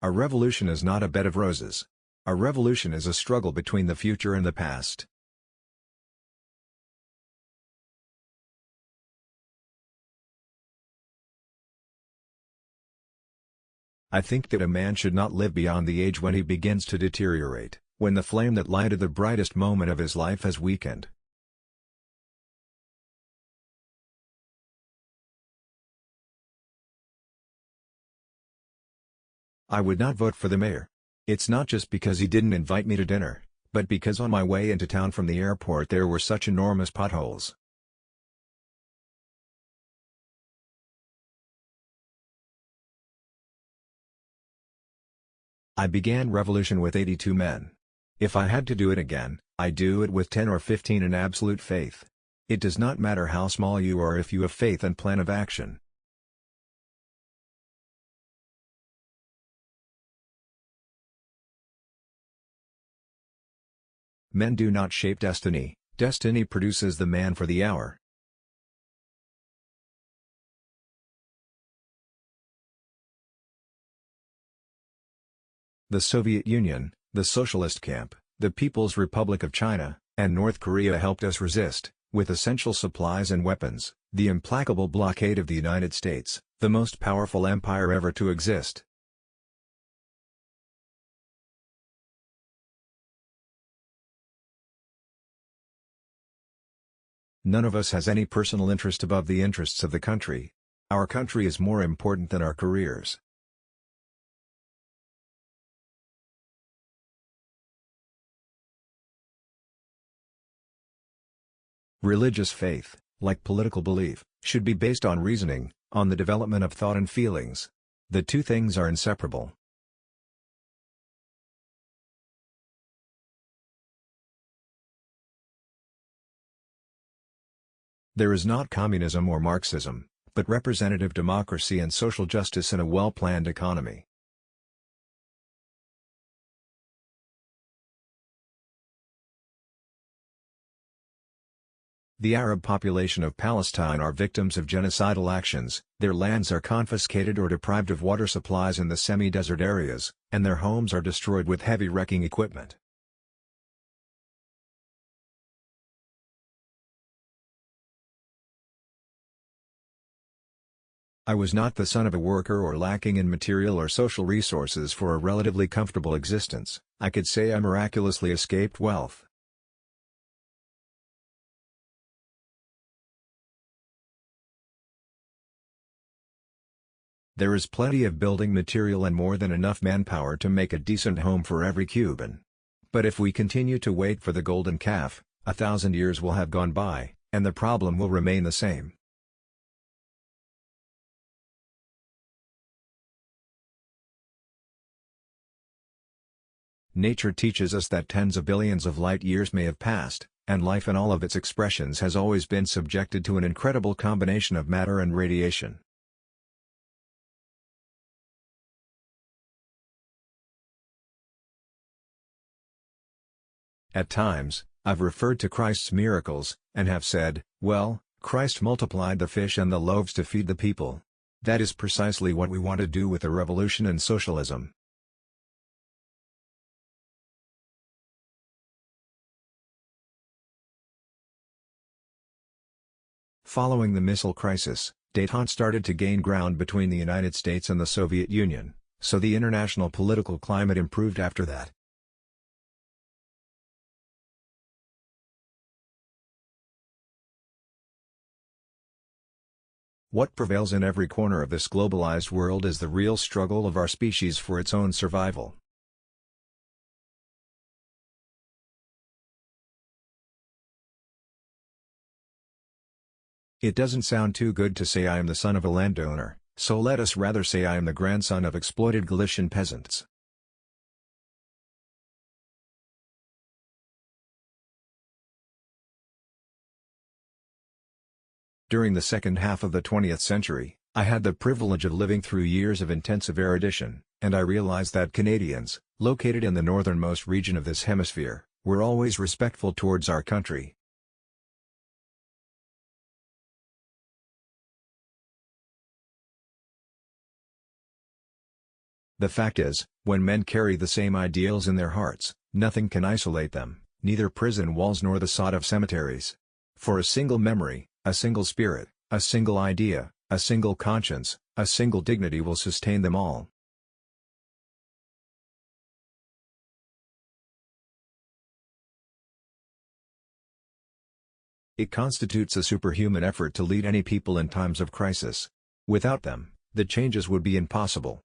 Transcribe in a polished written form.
A revolution is not a bed of roses. A revolution is a struggle between the future and the past. I think that a man should not live beyond the age when he begins to deteriorate, when the flame that lighted the brightest moment of his life has weakened. I would not vote for the mayor. It's not just because he didn't invite me to dinner, but because on my way into town from the airport there were such enormous potholes. I began revolution with 82 men. If I had to do it again, I'd do it with 10 or 15 in absolute faith. It does not matter how small you are if you have faith and plan of action. Men do not shape destiny, destiny produces the man for the hour. The Soviet Union, the Socialist Camp, the People's Republic of China, and North Korea helped us resist, with essential supplies and weapons, the implacable blockade of the United States, the most powerful empire ever to exist. None of us has any personal interest above the interests of the country. Our country is more important than our careers. Religious faith, like political belief, should be based on reasoning, on the development of thought and feelings. The two things are inseparable. There is not communism or Marxism, but representative democracy and social justice in a well-planned economy. The Arab population of Palestine are victims of genocidal actions, their lands are confiscated or deprived of water supplies in the semi-desert areas, and their homes are destroyed with heavy wrecking equipment. I was not the son of a worker or lacking in material or social resources for a relatively comfortable existence. I could say I miraculously escaped wealth. There is plenty of building material and more than enough manpower to make a decent home for every Cuban. But if we continue to wait for the golden calf, 1,000 years will have gone by, and the problem will remain the same. Nature teaches us that tens of billions of light years may have passed, and life in all of its expressions has always been subjected to an incredible combination of matter and radiation. At times, I've referred to Christ's miracles, and have said, well, Christ multiplied the fish and the loaves to feed the people. That is precisely what we want to do with a revolution and socialism. Following the missile crisis, détente started to gain ground between the United States and the Soviet Union, so the international political climate improved after that. What prevails in every corner of this globalized world is the real struggle of our species for its own survival. It doesn't sound too good to say I am the son of a landowner, so let us rather say I am the grandson of exploited Galician peasants. During the second half of the 20th century, I had the privilege of living through years of intensive erudition, and I realized that Canadians, located in the northernmost region of this hemisphere, were always respectful towards our country. The fact is, when men carry the same ideals in their hearts, nothing can isolate them, neither prison walls nor the sod of cemeteries. For a single memory, a single spirit, a single idea, a single conscience, a single dignity will sustain them all. It constitutes a superhuman effort to lead any people in times of crisis. Without them, the changes would be impossible.